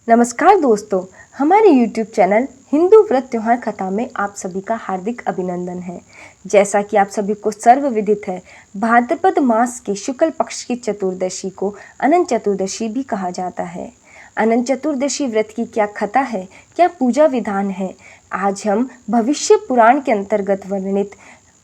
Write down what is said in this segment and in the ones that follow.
नमस्कार दोस्तों, हमारे YouTube चैनल हिंदू व्रत त्योहार कथा में आप सभी का हार्दिक अभिनंदन है। जैसा कि आप सभी को सर्वविदित है, भाद्रपद मास के शुक्ल पक्ष की चतुर्दशी को अनंत चतुर्दशी भी कहा जाता है। अनंत चतुर्दशी व्रत की क्या कथा है, क्या पूजा विधान है, आज हम भविष्य पुराण के अंतर्गत वर्णित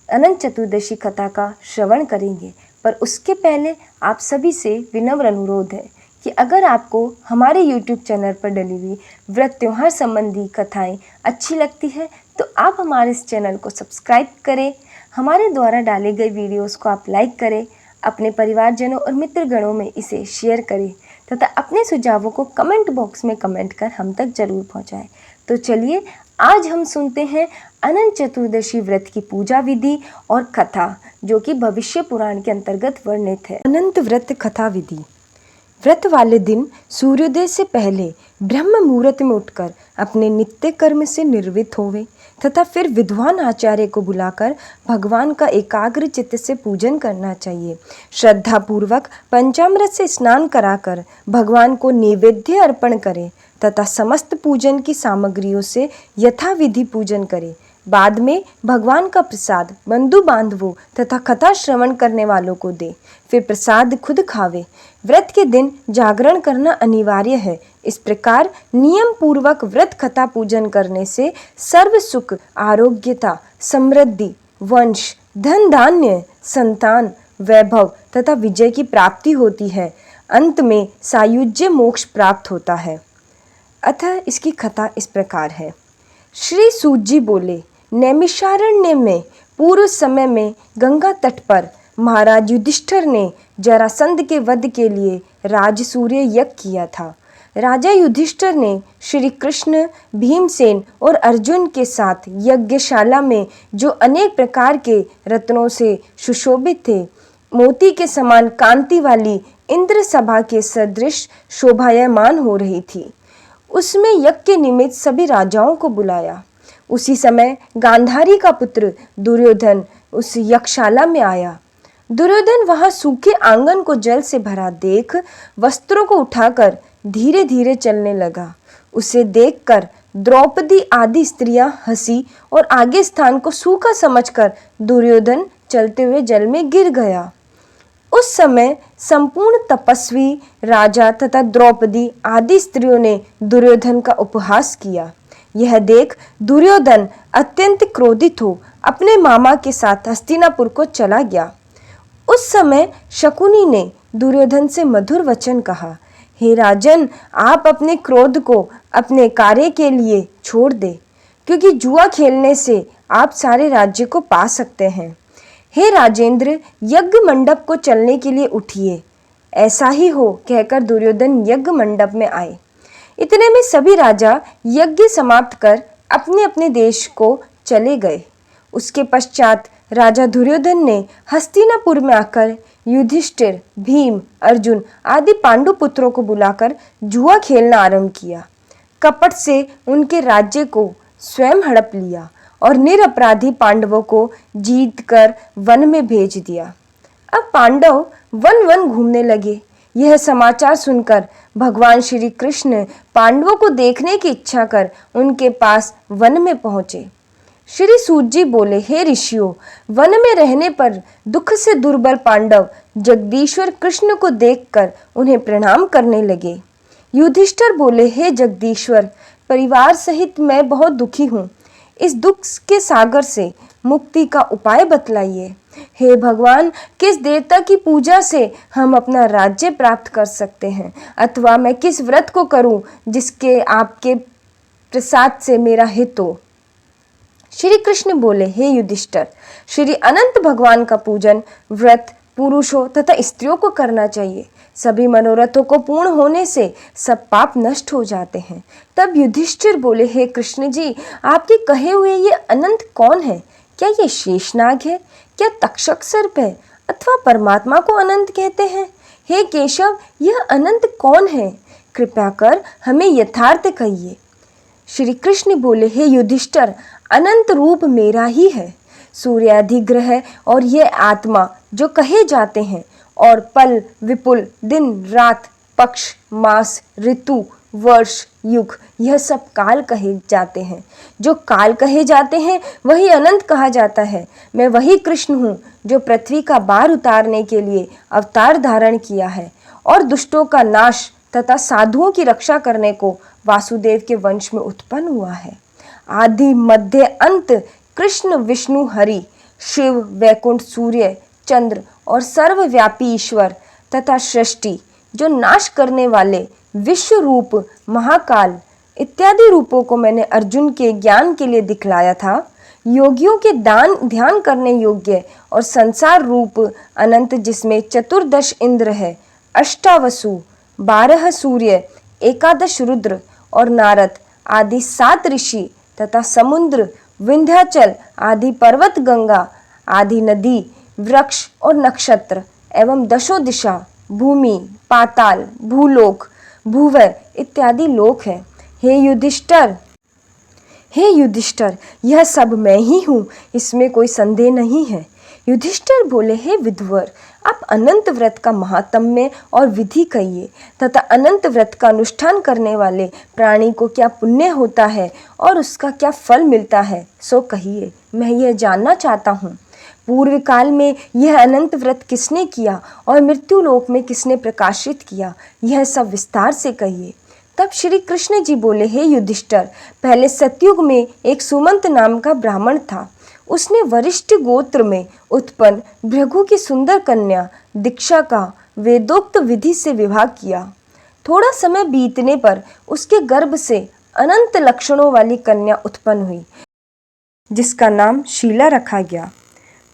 अनंत चतुर्दशी कथा का श्रवण करेंगे। पर उसके पहले आप सभी से विनम्र अनुरोध है कि अगर आपको हमारे YouTube चैनल पर डली हुई व्रत त्योहार संबंधी कथाएं अच्छी लगती है तो आप हमारे इस चैनल को सब्सक्राइब करें, हमारे द्वारा डाले गए वीडियोस को आप लाइक करें, अपने परिवारजनों और मित्रगणों में इसे शेयर करें तथा अपने सुझावों को कमेंट बॉक्स में कमेंट कर हम तक जरूर पहुंचाएं। तो चलिए आज हम सुनते हैं अनंत चतुर्दशी व्रत की पूजा विधि और कथा, जो कि भविष्य पुराण के अंतर्गत वर्णित है। अनंत व्रत कथा विधि। व्रत वाले दिन सूर्योदय से पहले ब्रह्म मुहूर्त में उठकर अपने नित्य कर्म से निर्वृत्त होवे तथा फिर विद्वान आचार्य को बुलाकर भगवान का एकाग्र चित्त से पूजन करना चाहिए। श्रद्धा पूर्वक पंचामृत से स्नान कराकर भगवान को नैवेद्य अर्पण करें तथा समस्त पूजन की सामग्रियों से यथाविधि पूजन करें। बाद में भगवान का प्रसाद बंधु बांधवों तथा कथा श्रवण करने वालों को दे, फिर प्रसाद खुद खावे। व्रत के दिन जागरण करना अनिवार्य है। इस प्रकार नियम पूर्वक व्रत कथा पूजन करने से सर्व सुख, आरोग्यता, समृद्धि, वंश, धन धान्य, संतान, वैभव तथा विजय की प्राप्ति होती है। अंत में सायुज्य मोक्ष प्राप्त होता है। अतः इसकी कथा इस प्रकार है। श्री सूत जी बोले, नैमिषारण्य में पूर्व समय में गंगा तट पर महाराज युधिष्ठिर ने जरासंध के वध के लिए राजसूय यज्ञ किया था। राजा युधिष्ठिर ने श्री कृष्ण, भीमसेन और अर्जुन के साथ यज्ञशाला में जो अनेक प्रकार के रत्नों से सुशोभित थे, मोती के समान कांति वाली इंद्र सभा के सदृश शोभायमान हो रही थी, उसमें यज्ञ के निमित्त सभी राजाओं को बुलाया। उसी समय गांधारी का पुत्र दुर्योधन उस यज्ञशाला में आया। दुर्योधन वहां सूखे आंगन को जल से भरा देख वस्त्रों को उठाकर धीरे धीरे चलने लगा। उसे देखकर द्रौपदी आदि स्त्रियां हंसी और आगे स्थान को सूखा समझकर दुर्योधन चलते हुए जल में गिर गया। उस समय संपूर्ण तपस्वी राजा तथा द्रौपदी आदि स्त्रियों ने दुर्योधन का उपहास किया। यह देख दुर्योधन अत्यंत क्रोधित हो अपने मामा के साथ हस्तिनापुर को चला गया। उस समय शकुनी ने दुर्योधन से मधुर वचन कहा, हे राजन, आप अपने क्रोध को अपने कार्य के लिए छोड़ दे, क्योंकि जुआ खेलने से आप सारे राज्य को पा सकते हैं। हे राजेंद्र, यज्ञ मंडप को चलने के लिए उठिए। ऐसा ही हो कहकर दुर्योधन यज्ञ मंडप में आए। इतने में सभी राजा यज्ञ समाप्त कर अपने अपने देश को चले गए। उसके पश्चात राजा दुर्योधन ने हस्तिनापुर में आकर युधिष्ठिर, भीम, अर्जुन आदि पांडु पुत्रों को बुलाकर जुआ खेलना आरंभ किया। कपट से उनके राज्य को स्वयं हड़प लिया और निरपराधी पांडवों को जीत कर वन में भेज दिया। अब पांडव वन वन घूमने लगे। यह समाचार सुनकर भगवान श्री कृष्ण पांडवों को देखने की इच्छा कर उनके पास वन में पहुंचे। श्री सूत जी बोले, हे ऋषियों, वन में रहने पर दुख से दुर्बल पांडव जगदीश्वर कृष्ण को देखकर उन्हें प्रणाम करने लगे। युधिष्ठिर बोले, हे जगदीश्वर, परिवार सहित मैं बहुत दुखी हूँ। इस दुख के सागर से मुक्ति का उपाय बतलाइए। हे भगवान, किस देवता की पूजा से हम अपना राज्य प्राप्त कर सकते हैं, अथवा मैं किस व्रत को करूं जिसके आपके प्रसाद से मेरा हित हो। श्री कृष्ण बोले, हे युधिष्ठिर, श्री अनंत भगवान का पूजन व्रत पुरुषों तथा स्त्रियों को करना चाहिए। सभी मनोरथों को पूर्ण होने से सब पाप नष्ट हो जाते हैं। तब युधिष्ठिर बोले, हे कृष्ण जी, आपके कहे हुए ये अनंत कौन है? क्या ये शेषनाग है? क्या तक्षक सर्प है? अथवा परमात्मा को अनंत कहते हैं? हे केशव, यह अनंत कौन है? कृपया कर हमें यथार्थ कहिए। श्री कृष्ण बोले, हे युधिष्ठिर, अनंत रूप मेरा ही है। सूर्यादि ग्रह और ये आत्मा जो कहे जाते हैं, और पल, विपुल, दिन, रात, पक्ष, मास, ऋतु, वर्ष, युग, यह सब काल कहे जाते हैं। जो काल कहे जाते हैं वही अनंत कहा जाता है। मैं वही कृष्ण हूँ जो पृथ्वी का भार उतारने के लिए अवतार धारण किया है और दुष्टों का नाश तथा साधुओं की रक्षा करने को वासुदेव के वंश में उत्पन्न हुआ है। आदि मध्य अंत कृष्ण विष्णु हरि, शिव, वैकुंठ, सूर्य, चंद्र और सर्वव्यापी ईश्वर तथा सृष्टि, जो नाश करने वाले विश्व रूप, महाकाल इत्यादि रूपों को मैंने अर्जुन के ज्ञान के लिए दिखलाया था। योगियों के ध्यान करने योग्य और संसार रूप अनंत, जिसमें 14 इंद्र है, अष्टावसु, 12 सूर्य, 11 रुद्र और नारद आदि 7 ऋषि तथा समुद्र, विंध्याचल आदि पर्वत, गंगा आदि नदी, वृक्ष और नक्षत्र एवं 10 दिशा, भूमि, पाताल, भूलोक, भूवय इत्यादि लोक है। हे युधिष्ठिर, यह सब मैं ही हूँ, इसमें कोई संदेह नहीं है। युधिष्ठिर बोले, हे विधुवर, आप अनंत व्रत का महात्म्य और विधि कहिए तथा अनंत व्रत का अनुष्ठान करने वाले प्राणी को क्या पुण्य होता है और उसका क्या फल मिलता है, सो कहिए, मैं यह जानना चाहता हूँ। पूर्व काल में यह अनंत व्रत किसने किया और मृत्यु लोक में किसने प्रकाशित किया, यह सब विस्तार से कहिए। तब श्री कृष्ण जी बोले, हे युधिष्ठिर, पहले सतयुग में एक सुमंत नाम का ब्राह्मण था। उसने वरिष्ठ गोत्र में उत्पन्न भृगु की सुंदर कन्या दीक्षा का वेदोक्त विधि से विवाह किया। थोड़ा समय बीतने पर उसके गर्भ से अनंत लक्षणों वाली कन्या उत्पन्न हुई, जिसका नाम शीला रखा गया।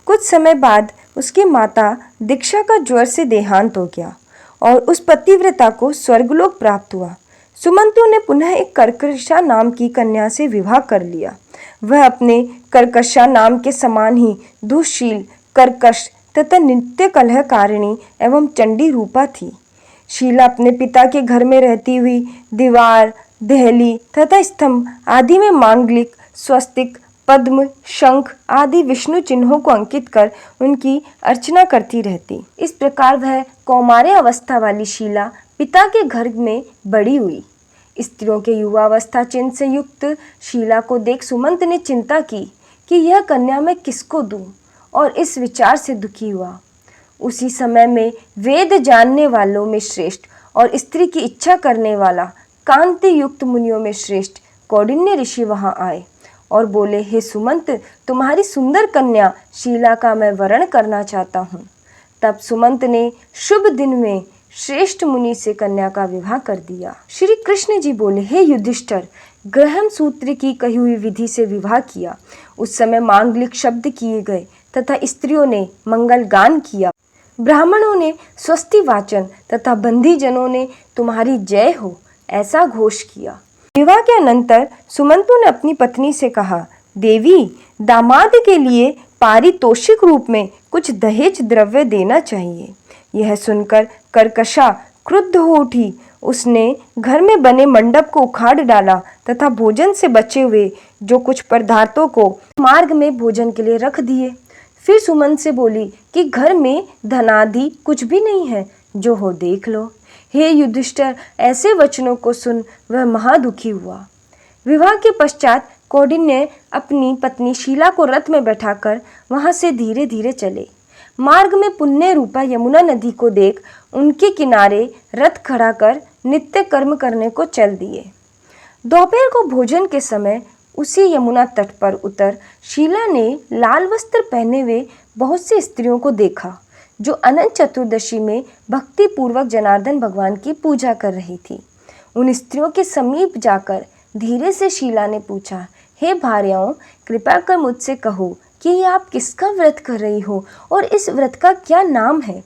कुछ समय बाद उसकी माता दीक्षा का ज्वर से देहांत हो गया और उस पतिव्रता को स्वर्गलोक प्राप्त हुआ। सुमंतु ने पुनः एक कर्कशा नाम की कन्या से विवाह कर लिया। वह अपने कर्कशा नाम के समान ही दुःशील, कर्कश तथा नित्य कलहकारिणी एवं चंडी रूपा थी। शीला अपने पिता के घर में रहती हुई दीवार, देहली तथा स्तंभ आदि में मांगलिक, स्वस्तिक, पद्म, शंख आदि विष्णु चिन्हों को अंकित कर उनकी अर्चना करती रहती। इस प्रकार वह कौमार्य अवस्था वाली शीला पिता के घर में बड़ी हुई। स्त्रियों के युवावस्था चिन्ह से युक्त शीला को देख सुमंत ने चिंता की कि यह कन्या मैं किसको दूं, और इस विचार से दुखी हुआ। उसी समय में वेद जानने वालों में श्रेष्ठ और स्त्री की इच्छा करने वाला कांति युक्त मुनियों में श्रेष्ठ कौंडिन्य ऋषि वहां आए और बोले, हे सुमंत, तुम्हारी सुंदर कन्या शीला का मैं वरण करना चाहता हूँ। तब सुमंत ने शुभ दिन में श्रेष्ठ मुनि से कन्या का विवाह कर दिया। श्री कृष्ण जी बोले, हे युधिष्ठिर, ग्रहण सूत्र की कही हुई विधि से विवाह किया। उस समय मांगलिक शब्द किए गए तथा स्त्रियों ने मंगल गान किया। ब्राह्मणों ने स्वस्ति वाचन तथा बंधी जनों ने तुम्हारी जय हो ऐसा घोष किया। विवाह के अनंतर सुमंतु ने अपनी पत्नी से कहा, देवी, दामाद के लिए पारितोषिक रूप में कुछ दहेज द्रव्य देना चाहिए। यह सुनकर कर्कशा क्रुद्ध हो उठी। उसने घर में बने मंडप को उखाड़ डाला तथा भोजन से बचे हुए जो कुछ पदार्थों को मार्ग में भोजन के लिए रख दिए। फिर सुमंत से बोली कि घर में धनादि कुछ भी नहीं है, जो हो देख लो। हे युधिष्ठिर, ऐसे वचनों को सुन वह महादुखी हुआ। विवाह के पश्चात कौंडिन्य अपनी पत्नी शीला को रथ में बैठाकर वहां से धीरे धीरे चले। मार्ग में पुण्य रूपा यमुना नदी को देख उनके किनारे रथ खड़ा कर नित्य कर्म करने को चल दिए। दोपहर को भोजन के समय उसी यमुना तट पर उतर शीला ने लाल वस्त्र पहने हुए बहुत सी स्त्रियों को देखा, जो अनंत चतुर्दशी में भक्ति पूर्वक जनार्दन भगवान की पूजा कर रही थी। उन स्त्रियों के समीप जाकर धीरे से शीला ने पूछा, हे भार्याओं, कृपा कर मुझसे कहो कि आप किसका व्रत कर रही हो और इस व्रत का क्या नाम है।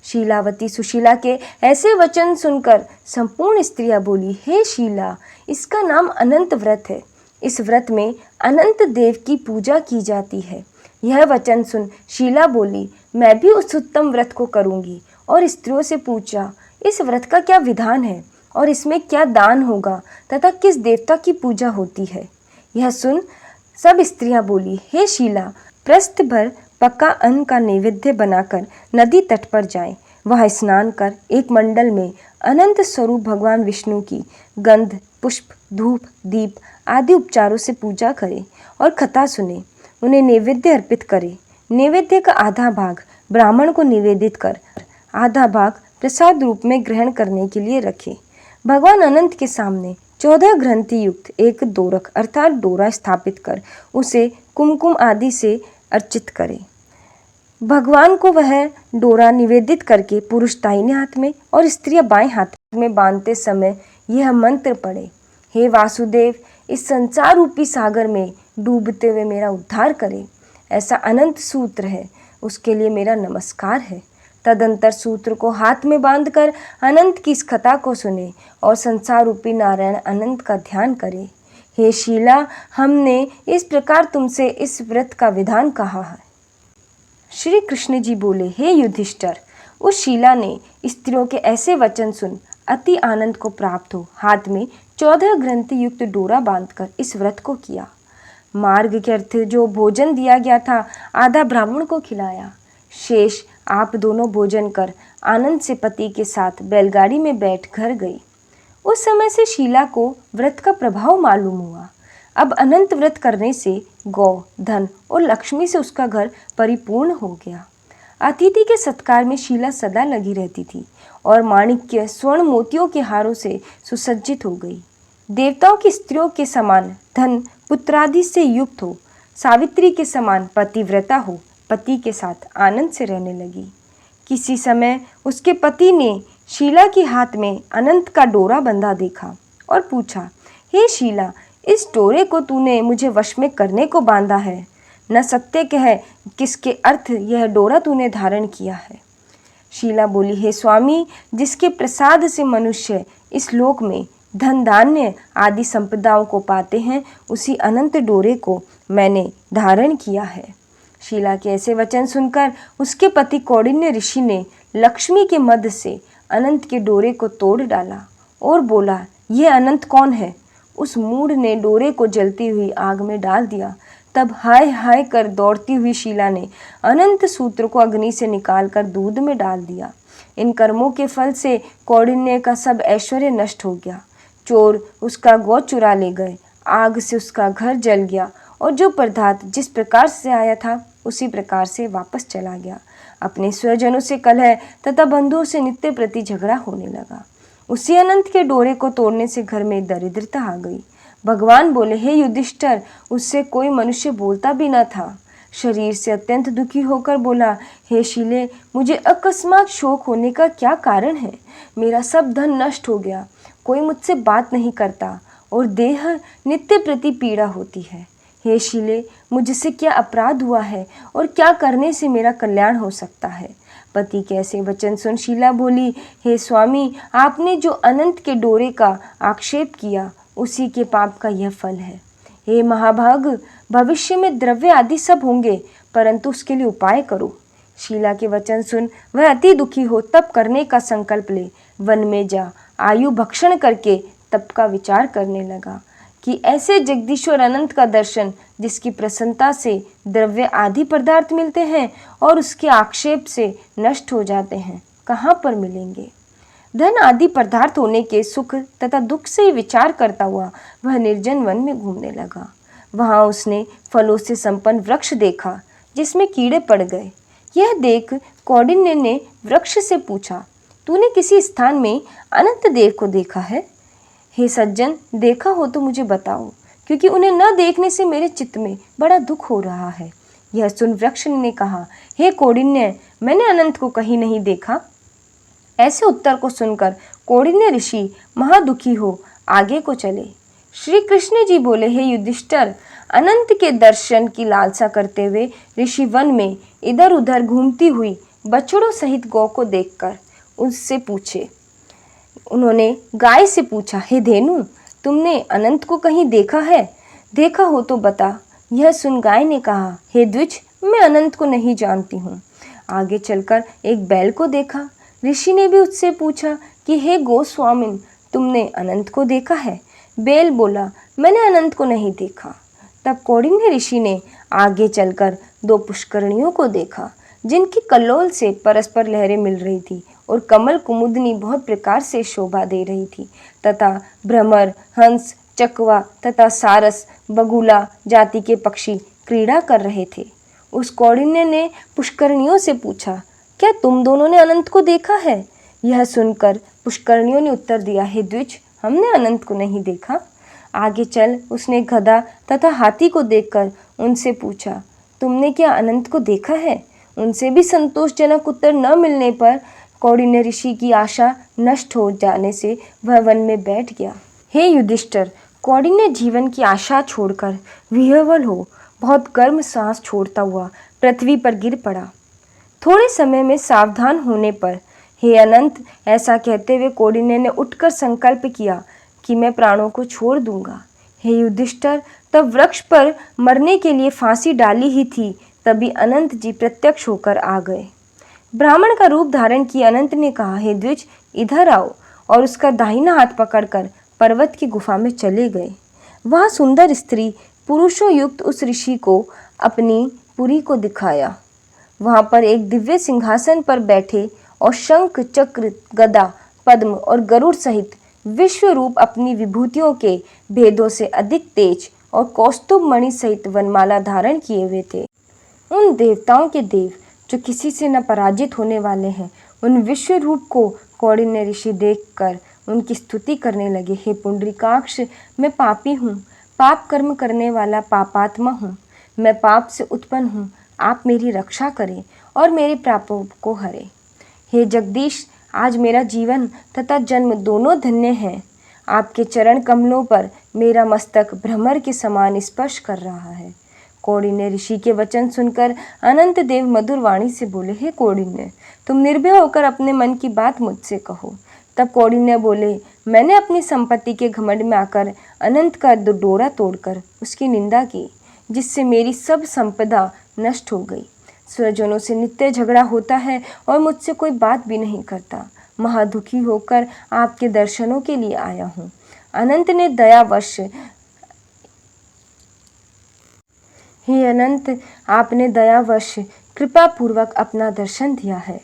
शीलावती सुशीला के ऐसे वचन सुनकर संपूर्ण स्त्रियां बोली, हे शीला, इसका नाम अनंत व्रत है। इस व्रत में अनंत देव की पूजा की जाती है। यह वचन सुन शीला बोली, मैं भी उस उत्तम व्रत को करूंगी, और स्त्रियों से पूछा, इस व्रत का क्या विधान है और इसमें क्या दान होगा तथा किस देवता की पूजा होती है। यह सुन सब स्त्रियां बोली, हे शीला, प्रस्थ भर पका अन्न का नैवेद्य बनाकर नदी तट पर जाएं। वह स्नान कर एक मंडल में अनंत स्वरूप भगवान विष्णु की गंध, पुष्प, धूप, दीप आदि उपचारों से पूजा करे और कथा सुने, उन्हें नैवेद्य अर्पित करे। नैवेद्य का आधा भाग ब्राह्मण को निवेदित कर आधा भाग प्रसाद रूप में ग्रहण करने के लिए रखे। भगवान अनंत के सामने 14 ग्रंथि युक्त एक दोरक अर्थात डोरा स्थापित कर उसे कुमकुम आदि से अर्चित करे। भगवान को वह डोरा निवेदित करके पुरुष दाहिने हाथ में और स्त्रियां बाएं हाथ में बांधते समय यह मंत्र पढ़े, हे वासुदेव, इस संसार रूपी सागर में डूबते हुए मेरा उद्धार करे। ऐसा अनंत सूत्र है, उसके लिए मेरा नमस्कार है। तदंतर सूत्र को हाथ में बांधकर अनंत की इस कथा को सुने और संसार रूपी नारायण अनंत का ध्यान करे। हे शीला, हमने इस प्रकार तुमसे इस व्रत का विधान कहा है। श्री कृष्ण जी बोले, हे युधिष्ठिर, उस शीला ने स्त्रियों के ऐसे वचन सुन अति आनंद को प्राप्त हो हाथ में 14 ग्रंथि युक्त डोरा बांधकर इस व्रत को किया। मार्ग के अर्थ जो भोजन दिया गया था आधा ब्राह्मण को खिलाया, शेष आप दोनों भोजन कर आनंद से पति के साथ बैलगाड़ी में बैठ घर गई। उस समय से शीला को व्रत का प्रभाव मालूम हुआ। अब अनंत व्रत करने से गौ, धन और लक्ष्मी से उसका घर परिपूर्ण हो गया। अतिथि के सत्कार में शीला सदा लगी रहती थी और माणिक्य, स्वर्ण, मोतियों के हारों से सुसज्जित हो गई। देवताओं की स्त्रियों के समान धन पुत्रादि से युक्त हो, सावित्री के समान पतिव्रता हो, पति के साथ आनंद से रहने लगी। किसी समय उसके पति ने शीला के हाथ में अनंत का डोरा बंधा देखा और पूछा, हे शीला, इस डोरे को तूने मुझे वश में करने को बांधा है, न सत्य कह किसके अर्थ यह डोरा तूने धारण किया है। शीला बोली, हे स्वामी, जिसके प्रसाद से मनुष्य इस लोक में धन धान्य आदि संपदाओं को पाते हैं, उसी अनंत डोरे को मैंने धारण किया है। शीला के ऐसे वचन सुनकर उसके पति कौंडिन्य ऋषि ने लक्ष्मी के मद से अनंत के डोरे को तोड़ डाला और बोला, यह अनंत कौन है? उस मूढ़ ने डोरे को जलती हुई आग में डाल दिया। तब हाय हाय कर दौड़ती हुई शीला ने अनंत सूत्र को अग्नि से निकालकर दूध में डाल दिया। इन कर्मों के फल से कौंडिन्य का सब ऐश्वर्य नष्ट हो गया। चोर उसका गौ चुरा ले गए, आग से उसका घर जल गया और जो पदार्थ जिस प्रकार से आया था उसी प्रकार से वापस चला गया। अपने स्वजनों से कलह तथा बंधुओं से नित्य प्रति झगड़ा होने लगा। उसी अनंत के डोरे को तोड़ने से घर में दरिद्रता आ गई। भगवान बोले, हे युधिष्ठिर, उससे कोई मनुष्य बोलता भी न था। शरीर से अत्यंत दुखी होकर बोला, हे शीले, मुझे अकस्मात शोक होने का क्या कारण है? मेरा सब धन नष्ट हो गया, कोई मुझसे बात नहीं करता और देह नित्य प्रति पीड़ा होती है। हे शीले, मुझसे क्या अपराध हुआ है और क्या करने से मेरा कल्याण हो सकता है? पति के ऐसे वचन सुन शीला बोली, हे स्वामी, आपने जो अनंत के डोरे का आक्षेप किया उसी के पाप का यह फल है। हे महाभाग, भविष्य में द्रव्य आदि सब होंगे, परंतु उसके लिए उपाय करो। शीला के वचन सुन वह अति दुखी हो तप करने का संकल्प ले वन में जा आयु भक्षण करके तप का विचार करने लगा कि ऐसे जगदीश्वर अनंत का दर्शन जिसकी प्रसन्नता से द्रव्य आदि पदार्थ मिलते हैं और उसके आक्षेप से नष्ट हो जाते हैं, कहाँ पर मिलेंगे। धन आदि पदार्थ होने के सुख तथा दुख से विचार करता हुआ वह निर्जन वन में घूमने लगा। वहाँ उसने फलों से संपन्न वृक्ष देखा जिसमें कीड़े पड़ गए। यह देख कौंडिन्य ने वृक्ष से पूछा, तूने किसी स्थान में अनंत देव को देखा है? हे सज्जन, देखा हो तो मुझे बताओ, क्योंकि उन्हें न देखने से मेरे चित्त में बड़ा दुख हो रहा है। यह सुन वृक्ष ने कहा, हे कौंडिन्य, मैंने अनंत को कहीं नहीं देखा। ऐसे उत्तर को सुनकर कौंडिन्य ऋषि महादुखी हो आगे को चले। श्री कृष्ण जी बोले, हे युधिष्ठिर, अनंत के दर्शन की लालसा करते हुए ऋषि वन में इधर उधर घूमती हुई बछड़ों सहित गौ को देखकर उससे पूछे। उन्होंने गाय से पूछा, हे धेनु, तुमने अनंत को कहीं देखा है? देखा हो तो बता। यह सुन गाय ने कहा, हे द्विज, मैं अनंत को नहीं जानती हूँ। आगे चलकर एक बैल को देखा। ऋषि ने भी उससे पूछा कि हे गोस्वामिन, तुमने अनंत को देखा है? बैल बोला, मैंने अनंत को नहीं देखा। तब कौंडिन्य ऋषि ने आगे चलकर 2 पुष्करणियों को देखा जिनकी कल्लोल से परस्पर लहरें मिल रही थी और कमल कुमुदनी बहुत प्रकार से शोभा दे रही थी तथा भ्रमर, हंस, चकवा तथा सारस, बगुला जाति के पक्षी क्रीड़ा कर रहे थे। उस कौंडिन्य ने पुष्करनियों से पूछा, क्या तुम दोनों ने अनंत को देखा है? यह सुनकर पुष्करनियों ने उत्तर दिया, हे द्विज, हमने अनंत को नहीं देखा। आगे चल उसने गधा तथा हाथी को देखकर उनसे पूछा, तुमने क्या अनंत को देखा है? उनसे भी संतोषजनक उत्तर न मिलने पर कौंडिन्य ऋषि की आशा नष्ट हो जाने से वह वन में बैठ गया। हे युधिष्ठिर, कौंडिन्य जीवन की आशा छोड़कर विह्वल हो बहुत गर्म सांस छोड़ता हुआ पृथ्वी पर गिर पड़ा। थोड़े समय में सावधान होने पर, हे अनंत, ऐसा कहते हुए कौंडिन्य ने उठकर संकल्प किया कि मैं प्राणों को छोड़ दूंगा। हे युधिष्ठिर, तब वृक्ष पर मरने के लिए फांसी डाली ही थी, तभी अनंत जी प्रत्यक्ष होकर आ गए। ब्राह्मण का रूप धारण किए अनंत ने कहा, हे द्विज, इधर आओ, और उसका दाहिना हाथ पकड़कर पर्वत की गुफा में चले गए। वह सुंदर स्त्री पुरुषों युक्त उस ऋषि को अपनी पुरी को दिखाया। वहां पर एक दिव्य सिंहासन पर बैठे और शंख, चक्र, गदा, पद्म और गरुड़ सहित विश्व रूप अपनी विभूतियों के भेदों से अधिक तेज और कौस्तुभ मणि सहित वनमाला धारण किए हुए थे। उन देवताओं के देव जो किसी से न पराजित होने वाले हैं, उन विश्व रूप को कौंडिन्य ऋषि देखकर उनकी स्तुति करने लगे। हे पुंडरीकाक्ष, मैं पापी हूँ, पाप कर्म करने वाला पापात्मा हूँ। मैं पाप से उत्पन्न हूँ, आप मेरी रक्षा करें और मेरे पापों को हरें। हे जगदीश, आज मेरा जीवन तथा जन्म दोनों धन्य हैं। आपके चरण कमलों पर मेरा मस्तक भ्रमर के समान स्पर्श कर रहा है। कौंडिन्य ऋषि के वचन सुनकर अनंत देव मधुर वाणी से बोले, हे कौंडिन्य, तुम निर्भय होकर अपने मन की बात मुझसे कहो। तब कौंडिन्य बोले, मैंने अपनी संपत्ति के घमंड में आकर अनंत का डोरा तोड़कर उसकी निंदा की, जिससे मेरी सब संपदा नष्ट हो गई। स्वजनों से नित्य झगड़ा होता है और मुझसे कोई बात भी नहीं करता। महादुखी होकर आपके दर्शनों के लिए आया हूँ। अनंत ने दयावश हे अनंत, आपने दयावश कृपा पूर्वक अपना दर्शन दिया है।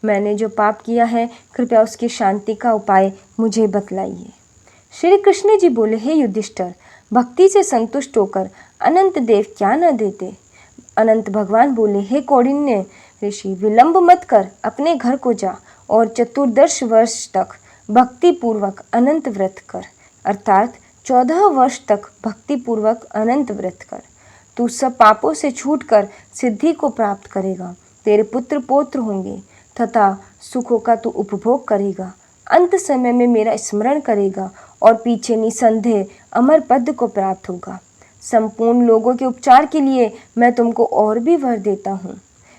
मैंने जो पाप किया है, कृपया उसकी शांति का उपाय मुझे बतलाइए। श्री कृष्ण जी बोले, हे युधिष्ठिर, भक्ति से संतुष्ट होकर अनंत देव क्या न देते। अनंत भगवान बोले, हे कौंडिन्य ऋषि, विलंब मत कर, अपने घर को जा और चतुर्दश वर्ष तक भक्ति पूर्वक अनंत व्रत कर, अर्थात 14 वर्ष तक भक्ति पूर्वक अनंत व्रत कर। तू सब पापों से छूटकर सिद्धि को प्राप्त करेगा। तेरे पुत्र पौत्र होंगे तथा सुखों का तू उपभोग करेगा। अंत समय में मेरा स्मरण करेगा और पीछे निसंदेह अमर पद को प्राप्त होगा। संपूर्ण लोगों के उपचार के लिए मैं तुमको और भी वर देता हूँ।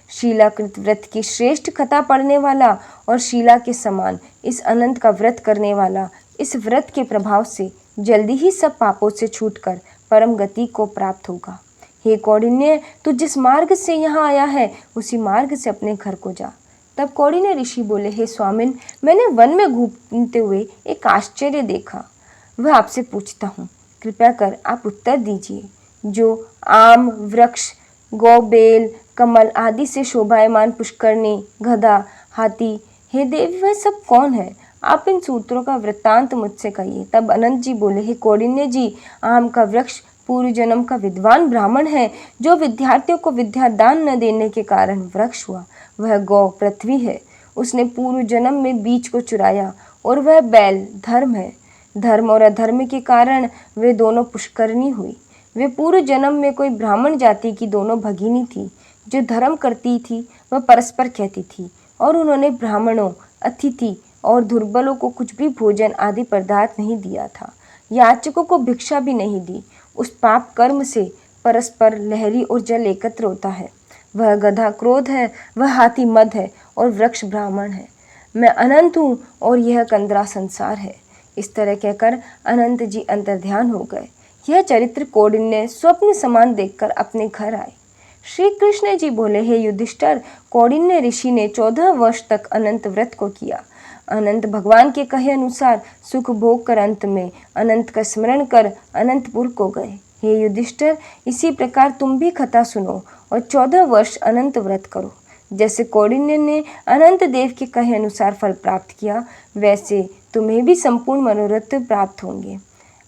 शीलाकृत व्रत की श्रेष्ठ कथा पढ़ने वाला और शीला के समान इस अनंत का व्रत करने वाला इस व्रत के प्रभाव से जल्दी ही सब पापों से छूटकर परम गति को प्राप्त होगा। हे कौंडिन्य, तू जिस मार्ग से यहाँ आया है उसी मार्ग से अपने घर को जा। तब कौंडिन्य ऋषि बोले, हे स्वामिन, मैंने वन में घूमते हुए एक आश्चर्य देखा, वह आपसे पूछता हूँ, कृपया कर आप उत्तर दीजिए। जो आम, वृक्ष, गौ, बेल, कमल आदि से शोभायमान पुष्करणी, गधा, हाथी, हे देवी, वह सब कौन है? आप इन सूत्रों का वृत्तांत मुझसे कहिए। तब अनंत जी बोले, हे कौंडिन्य जी, आम का वृक्ष पूर्व जन्म का विद्वान ब्राह्मण है, जो विद्यार्थियों को विद्या दान न देने के कारण वृक्ष हुआ। वह गौ पृथ्वी है, उसने पूर्व जन्म में बीज को चुराया। और वह बैल धर्म है, धर्म और अधर्म के कारण वे दोनों पुष्करणी हुई। वे पूर्व जन्म में कोई ब्राह्मण जाति की दोनों भगिनी थी। जो धर्म करती थी वह परस्पर कहती थी, और उन्होंने ब्राह्मणों, अतिथि और दुर्बलों को कुछ भी भोजन आदि पदार्थ नहीं दिया था, याचकों को भिक्षा भी नहीं दी। उस पाप कर्म से परस्पर लहरी और जल एकत्र होता है। वह गधा क्रोध है, वह हाथी मद है और वृक्ष ब्राह्मण है। मैं अनंत हूँ और यह कंदरा संसार है। इस तरह कहकर अनंत जी अंतर्ध्यान हो गए। यह चरित्र कौंडिन्य स्वप्न समान देखकर अपने घर आए। श्री कृष्ण जी बोले, हे युधिष्ठिर, कौंडिन्य ऋषि ने 14 वर्ष तक अनंत व्रत को किया। अनंत भगवान के कहे अनुसार सुख भोग कर अंत में अनंत का स्मरण कर अनंतपुर को गए। हे युधिष्ठिर, इसी प्रकार तुम भी कथा सुनो और 14 वर्ष अनंत व्रत करो। जैसे कौंडिन्य ने अनंत देव के कहे अनुसार फल प्राप्त किया, वैसे तुम्हें भी संपूर्ण मनोरथ प्राप्त होंगे।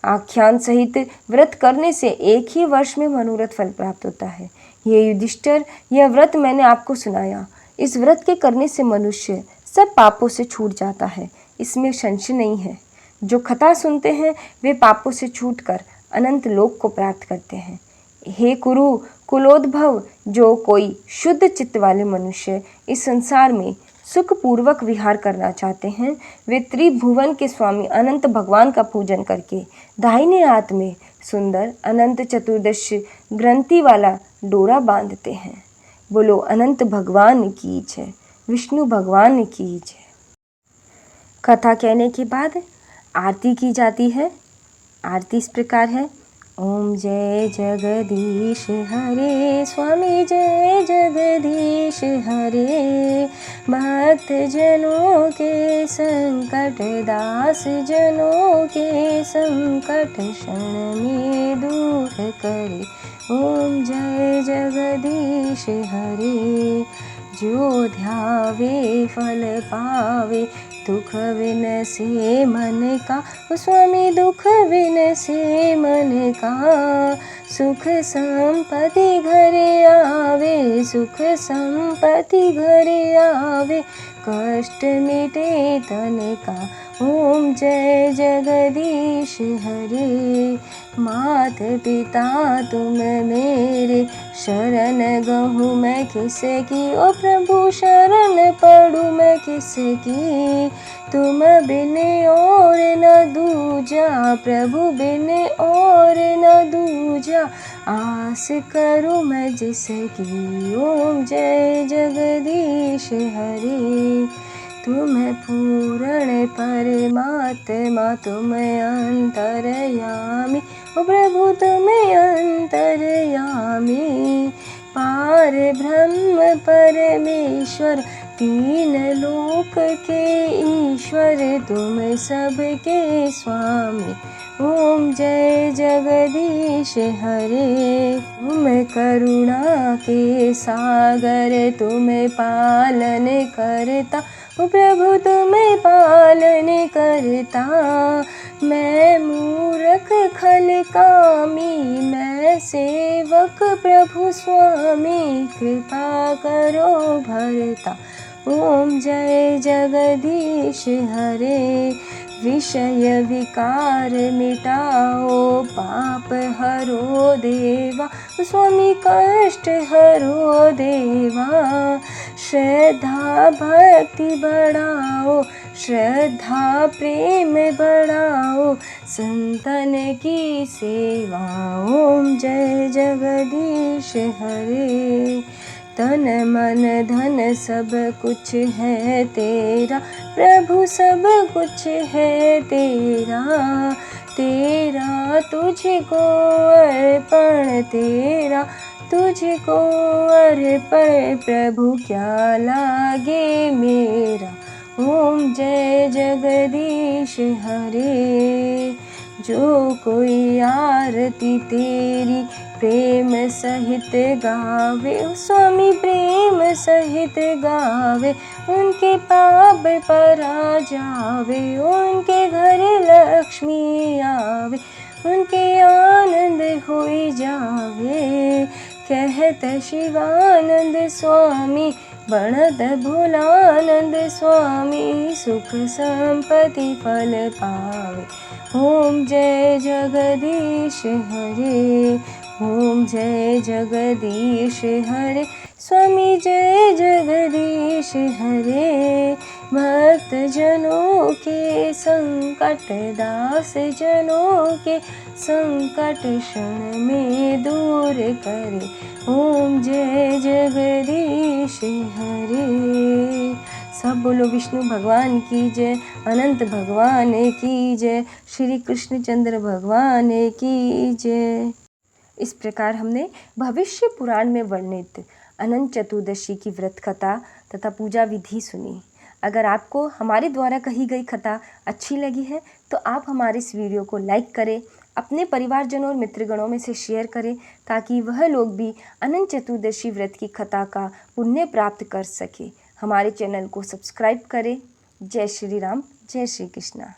आख्यान सहित व्रत करने से एक ही वर्ष में मनोरथ फल प्राप्त होता है। ये युधिष्ठिर, यह व्रत मैंने आपको सुनाया। इस व्रत के करने से मनुष्य सब पापों से छूट जाता है, इसमें संशय नहीं है। जो कथा सुनते हैं वे पापों से छूटकर अनंत लोक को प्राप्त करते हैं। हे कुरु कुलोद्भव, जो कोई शुद्ध चित्त वाले मनुष्य इस संसार में सुखपूर्वक विहार करना चाहते हैं, वे त्रिभुवन के स्वामी अनंत भगवान का पूजन करके दाहिने हाथ में सुंदर अनंत चतुर्दश ग्रंथि वाला डोरा बांधते हैं। बोलो अनंत भगवान की जय, विष्णु भगवान की जय। कथा कहने के बाद आरती की जाती है। आरती इस प्रकार है। ओम जय जगदीश हरे, स्वामी जय जगदीश हरे। भक्त जनों के संकट, दास जनों के संकट क्षण में दूर करे। ओम जय जगदीश हरे। जो ध्यावे फल पावे, दुख विनसे मन का। स्वामी दुख विनसे मन का। सुख संपत्ति घरे आवे, सुख संपत्ति घरे आवे। कष्ट मिटे तन का। ओम जय जगदीश हरे। मात पिता तुम मेरे, शरण गहूँ मैं किसकी। ओ प्रभु शरण पढ़ूँ मैं किसकी। तुम बिन और न दूजा, प्रभु बिन और न दूजा। आस करूँ मैं जिसकी। ओम जय जगदीश हरे। तुम पूर्ण परमात्मा, तुम अंतर्यामी। ओ प्रभु तुम अंतर्यामी। पार ब्रह्म परमेश्वर, तीन लोक के ईश्वर। तुम सबके स्वामी। ओम जय जगदीश हरे। तुम करुणा के सागर, तुम पालन करता। ओ प्रभु तुम्हें पालन करता। मैं मूर्ख खल कामी, मैं सेवक प्रभु स्वामी। कृपा करो भरता। ओम जय जगदीश हरे। विषय विकार मिटाओ, पाप हरो देवा। स्वामी कष्ट हरो देवा। श्रद्धा भक्ति बढ़ाओ, श्रद्धा प्रेम बढ़ाओ। संतन की सेवा। ओम जय जगदीश हरे। तन मन धन सब कुछ है तेरा, प्रभु सब कुछ है तेरा। तेरा तुझको अर्पण, तेरा तुझको अर्पण। प्रभु क्या लागे मेरा। ओम जय जगदीश हरे। जो कोई आरती तेरी प्रेम सहित गावे। स्वामी प्रेम सहित गावे। उनके पाप परा जावे, उनके घर लक्ष्मी आवे। उनके आनंद होई जावे। कहत शिवानंद स्वामी, बढ़त भोलानंद स्वामी। सुख संपत्ति फल पावे। ओम जय जगदीश हरे। ओम जय जगदीश हरे। स्वामी जय जगदीश हरे। भक्त जनों के संकट, दास जनों के संकट क्षण में दूर करे। ओम जय जगदीश हरे। सब बोलो विष्णु भगवान की जय, अनंत भगवान की जय, श्री कृष्णचंद्र भगवान की जय। इस प्रकार हमने भविष्य पुराण में वर्णित अनंत चतुर्दशी की व्रत कथा तथा पूजा विधि सुनी। अगर आपको हमारे द्वारा कही गई कथा अच्छी लगी है तो आप हमारे इस वीडियो को लाइक करें, अपने परिवारजनों और मित्रगणों में से शेयर करें ताकि वह लोग भी अनंत चतुर्दशी व्रत की कथा का पुण्य प्राप्त कर सके। हमारे चैनल को सब्सक्राइब करें। जय श्री राम, जय श्री कृष्णा।